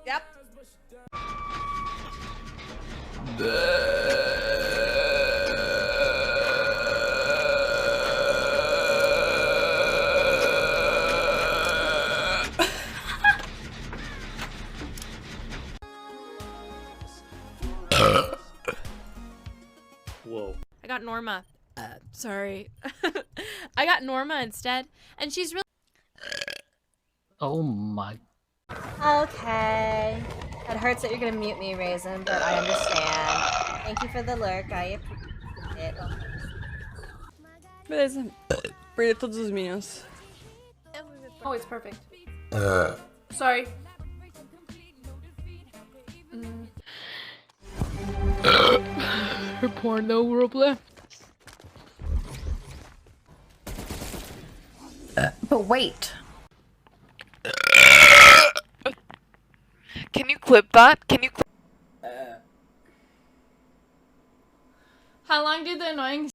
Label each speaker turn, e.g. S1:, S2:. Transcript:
S1: Yep.
S2: Whoa.
S3: I got Norma. Sorry. I got Norma instead, and she's really.
S2: Oh my.
S1: Okay. It hurts that you're gonna mute me, Raisin, but I understand. Thank you for the lurk. I appreciate it.
S4: Beleza. Perdi todos os minions.
S5: Oh, it's perfect. Sorry.
S3: Her porno roleplay.
S1: But wait.
S6: Can you clip that? Can you clip?
S5: How long did the annoying